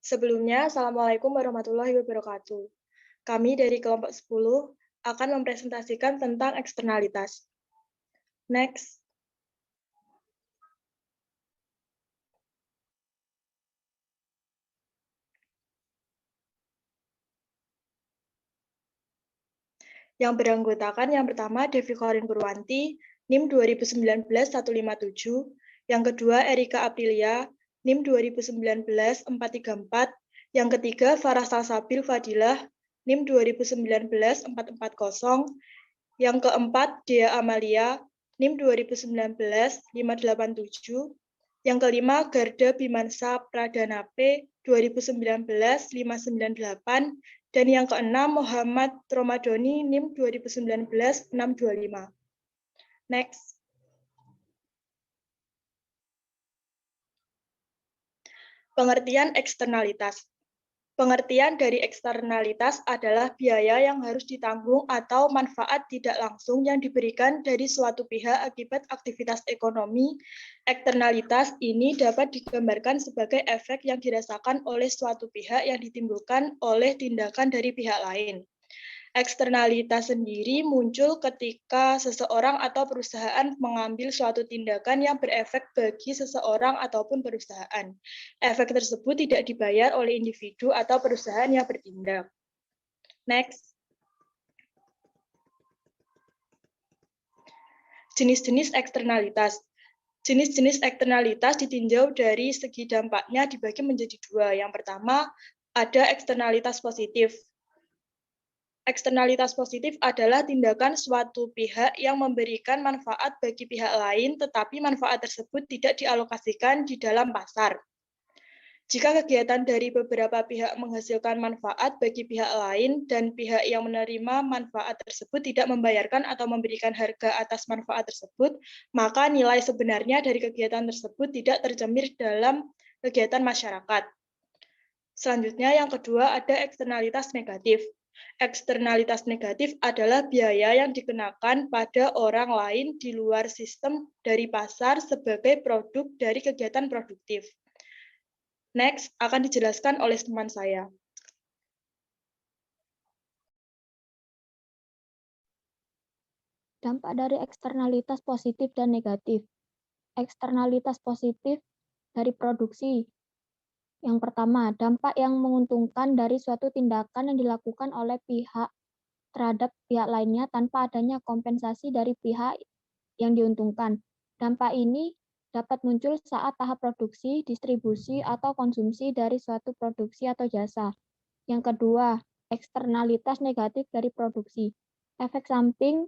Sebelumnya, Assalamualaikum warahmatullahi wabarakatuh. Kami dari kelompok 10 akan mempresentasikan tentang eksternalitas. Next. Yang beranggotakan yang pertama Devi Korin Purwanti, NIM 2019-157, yang kedua Erika Aprilia, NIM 2019-434, yang ketiga Farah Salsabil Fadilah, NIM 2019-440, yang keempat Dea Amalia, NIM 2019-587, yang kelima Garda Bimansa Pradana P 2019-598, dan yang keenam Muhammad Romadoni NIM 2019-625. Next. Pengertian eksternalitas. Pengertian dari eksternalitas adalah biaya yang harus ditanggung atau manfaat tidak langsung yang diberikan dari suatu pihak akibat aktivitas ekonomi. Eksternalitas ini dapat digambarkan sebagai efek yang dirasakan oleh suatu pihak yang ditimbulkan oleh tindakan dari pihak lain. Eksternalitas sendiri muncul ketika seseorang atau perusahaan mengambil suatu tindakan yang berefek bagi seseorang ataupun perusahaan. Efek tersebut tidak dibayar oleh individu atau perusahaan yang bertindak. Next. Jenis-jenis eksternalitas. Jenis-jenis eksternalitas ditinjau dari segi dampaknya dibagi menjadi dua. Yang pertama, ada eksternalitas positif. Eksternalitas positif adalah tindakan suatu pihak yang memberikan manfaat bagi pihak lain, tetapi manfaat tersebut tidak dialokasikan di dalam pasar. Jika kegiatan dari beberapa pihak menghasilkan manfaat bagi pihak lain dan pihak yang menerima manfaat tersebut tidak membayarkan atau memberikan harga atas manfaat tersebut, maka nilai sebenarnya dari kegiatan tersebut tidak tercermin dalam kegiatan masyarakat. Selanjutnya yang kedua ada eksternalitas negatif. Eksternalitas negatif adalah biaya yang dikenakan pada orang lain di luar sistem dari pasar sebagai produk dari kegiatan produktif. Next, akan dijelaskan oleh teman saya. Dampak dari eksternalitas positif dan negatif. Eksternalitas positif dari produksi. Yang pertama, dampak yang menguntungkan dari suatu tindakan yang dilakukan oleh pihak terhadap pihak lainnya tanpa adanya kompensasi dari pihak yang diuntungkan. Dampak ini dapat muncul saat tahap produksi, distribusi, atau konsumsi dari suatu produksi atau jasa. Yang kedua, eksternalitas negatif dari produksi. Efek samping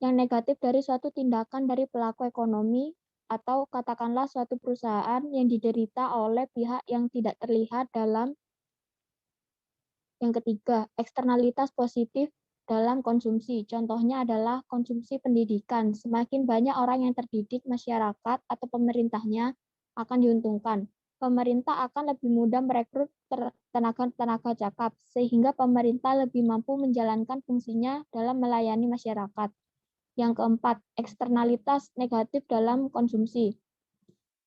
yang negatif dari suatu tindakan dari pelaku ekonomi atau katakanlah suatu perusahaan yang diderita oleh pihak yang tidak terlihat dalam. Yang ketiga, eksternalitas positif dalam konsumsi. Contohnya adalah konsumsi pendidikan. Semakin banyak orang yang terdidik, masyarakat atau pemerintahnya akan diuntungkan. Pemerintah akan lebih mudah merekrut tenaga cakap, sehingga pemerintah lebih mampu menjalankan fungsinya dalam melayani masyarakat. Yang keempat, eksternalitas negatif dalam konsumsi.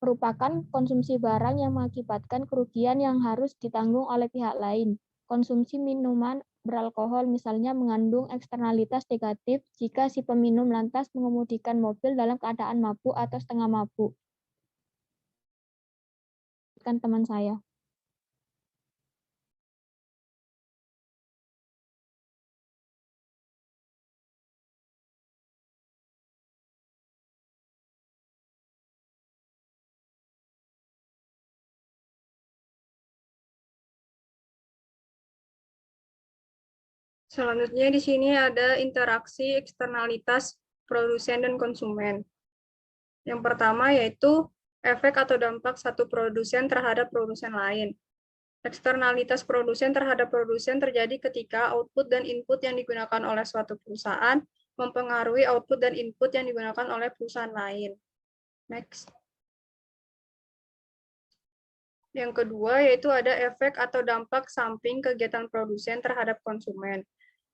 Merupakan konsumsi barang yang mengakibatkan kerugian yang harus ditanggung oleh pihak lain. Konsumsi minuman beralkohol misalnya mengandung eksternalitas negatif jika si peminum lantas mengemudikan mobil dalam keadaan mabuk atau setengah mabuk. Kan teman saya. Selanjutnya di sini ada interaksi eksternalitas produsen dan konsumen. Yang pertama yaitu efek atau dampak satu produsen terhadap produsen lain. Eksternalitas produsen terhadap produsen terjadi ketika output dan input yang digunakan oleh suatu perusahaan mempengaruhi output dan input yang digunakan oleh perusahaan lain. Next. Yang kedua yaitu ada efek atau dampak samping kegiatan produsen terhadap konsumen.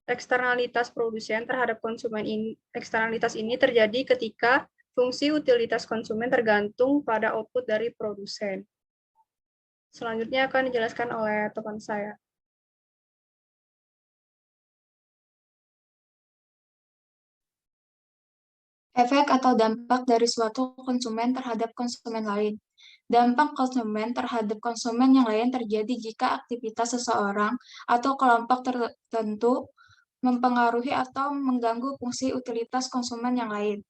Eksternalitas produsen terhadap konsumen ini, eksternalitas ini terjadi ketika fungsi utilitas konsumen tergantung pada output dari produsen. Selanjutnya akan dijelaskan oleh teman saya. Efek atau dampak dari suatu konsumen terhadap konsumen lain. Dampak konsumen terhadap konsumen yang lain terjadi jika aktivitas seseorang atau kelompok tertentu mempengaruhi atau mengganggu fungsi utilitas konsumen yang lain.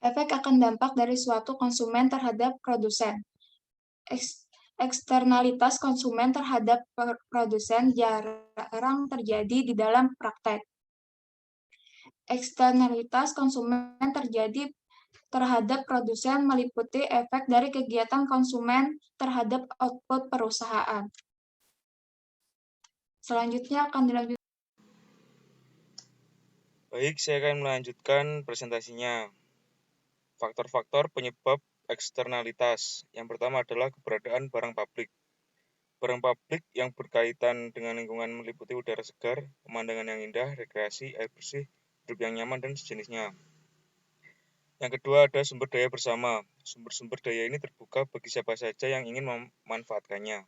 Efek akan dampak dari suatu konsumen terhadap produsen. Eksternalitas konsumen terhadap produsen jarang terjadi di dalam praktek. Eksternalitas konsumen terjadi terhadap produsen meliputi efek dari kegiatan konsumen terhadap output perusahaan. Selanjutnya akan dilanjutkan. Baik, saya akan melanjutkan presentasinya. Faktor-faktor penyebab eksternalitas. Yang pertama adalah keberadaan barang publik. Barang publik yang berkaitan dengan lingkungan meliputi udara segar, pemandangan yang indah, rekreasi, air bersih, hidup yang nyaman, dan sejenisnya. Yang kedua ada sumber daya bersama. Sumber-sumber daya ini terbuka bagi siapa saja yang ingin memanfaatkannya.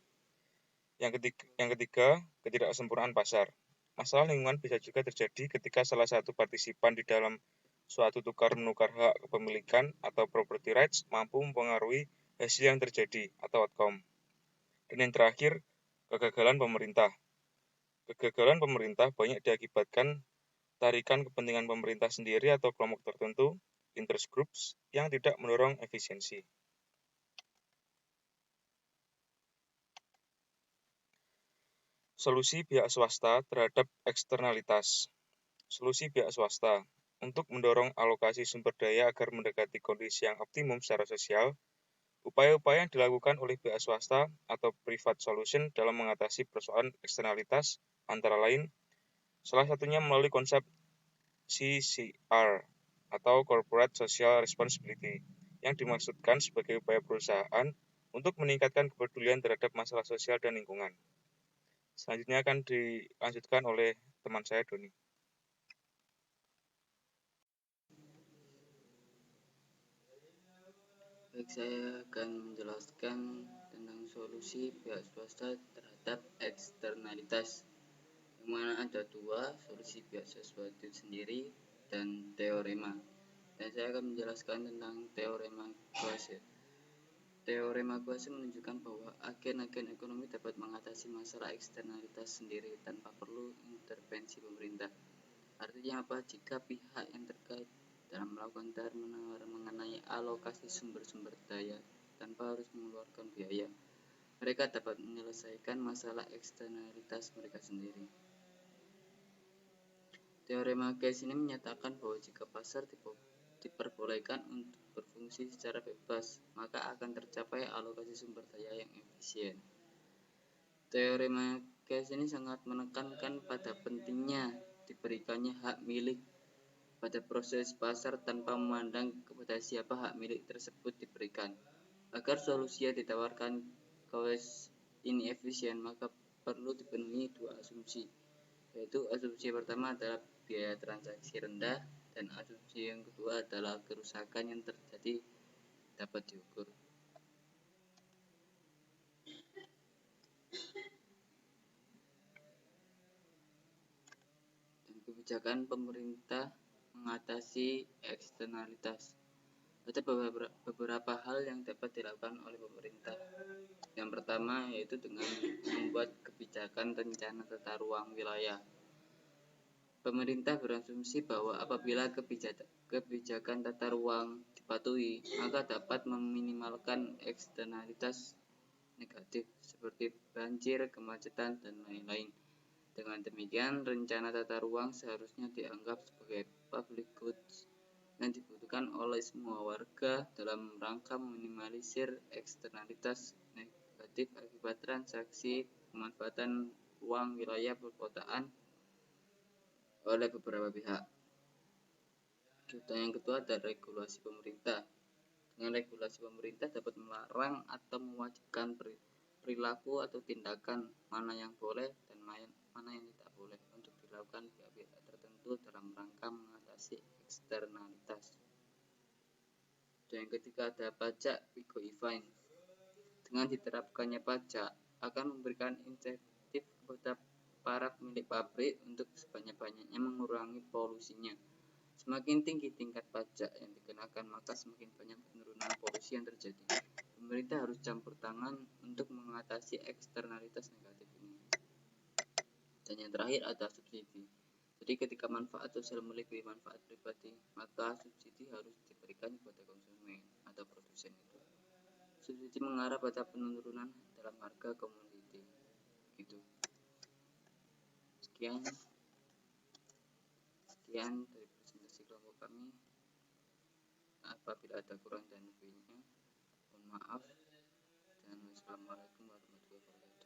Yang ketiga, ketidaksempurnaan pasar. Masalah lingkungan bisa juga terjadi ketika salah satu partisipan di dalam suatu tukar-menukar hak kepemilikan atau property rights mampu mempengaruhi hasil yang terjadi atau outcome. Dan yang terakhir, kegagalan pemerintah. Kegagalan pemerintah banyak diakibatkan tarikan kepentingan pemerintah sendiri atau kelompok tertentu, interest groups, yang tidak mendorong efisiensi. Solusi pihak swasta terhadap eksternalitas. Solusi pihak swasta untuk mendorong alokasi sumber daya agar mendekati kondisi yang optimum secara sosial, upaya-upaya yang dilakukan oleh pihak swasta atau private solution dalam mengatasi persoalan eksternalitas antara lain, salah satunya melalui konsep CSR atau Corporate Social Responsibility, yang dimaksudkan sebagai upaya perusahaan untuk meningkatkan kepedulian terhadap masalah sosial dan lingkungan. Selanjutnya akan dilanjutkan oleh teman saya, Doni. Baik, saya akan menjelaskan tentang solusi pihak swasta terhadap eksternalitas. Yang mana ada dua, solusi pihak swasta itu sendiri dan teorema. Dan saya akan menjelaskan tentang teorema Quase. Teorema Quase menunjukkan bahwa agen-agen ekonomi dapat mengatasi masalah eksternalitas sendiri tanpa perlu intervensi pemerintah. Artinya apa? Jika pihak yang terkait dalam melakukan tawar-menawar mengenai alokasi sumber-sumber daya tanpa harus mengeluarkan biaya, mereka dapat menyelesaikan masalah eksternalitas mereka sendiri. Teorema Quase ini menyatakan bahwa jika pasar diperbolehkan untuk berfungsi secara bebas, maka akan tercapai alokasi sumber daya yang efisien. Teorema Quase ini sangat menekankan pada pentingnya diberikannya hak milik pada proses pasar tanpa memandang kepada siapa hak milik tersebut diberikan. Agar solusi yang ditawarkan Quase ini efisien, maka perlu dipenuhi dua asumsi, yaitu asumsi pertama adalah biaya transaksi rendah, dan asumsi yang kedua adalah kerusakan yang terjadi dapat diukur. Dan kebijakan pemerintah mengatasi eksternalitas. Ada beberapa hal yang dapat dilakukan oleh pemerintah. Yang pertama yaitu dengan membuat kebijakan rencana tata ruang wilayah. Pemerintah berasumsi bahwa apabila kebijakan tata ruang dipatuhi, maka dapat meminimalkan eksternalitas negatif seperti banjir, kemacetan, dan lain-lain. Dengan demikian, rencana tata ruang seharusnya dianggap sebagai public goods yang dibutuhkan oleh semua warga dalam rangka meminimalisir eksternalitas negatif akibat transaksi pemanfaatan ruang wilayah perkotaan oleh beberapa pihak. Contoh yang kedua adalah regulasi pemerintah. Dengan regulasi pemerintah dapat melarang atau mewajibkan perilaku atau tindakan mana yang boleh dan mana yang tidak boleh untuk dilakukan. dilakukan pihak-pihak tertentu dalam rangka mengatasi eksternalitas. Dan yang ketiga ada pajak Vigo Ifine. Dengan diterapkannya pajak akan memberikan insentif kepada para pemilik pabrik untuk sebanyak-banyaknya mengurangi polusinya. Semakin tinggi tingkat pajak yang dikenakan, maka semakin banyak penurunan polusi yang terjadi. Pemerintah harus campur tangan untuk mengatasi eksternalitas negatif ini. Dan yang terakhir ada subsidi. Jadi ketika manfaat sosial melebihi manfaat pribadi, maka subsidi harus diberikan kepada konsumen atau produsen itu. Subsidi mengarah pada penurunan dalam harga komoditi. Gitu. Sekian dari presentasi kelompok kami. Apabila ada kurang dan lebihnya, mohon maaf. Dan wassalamualaikum warahmatullahi wabarakatuh.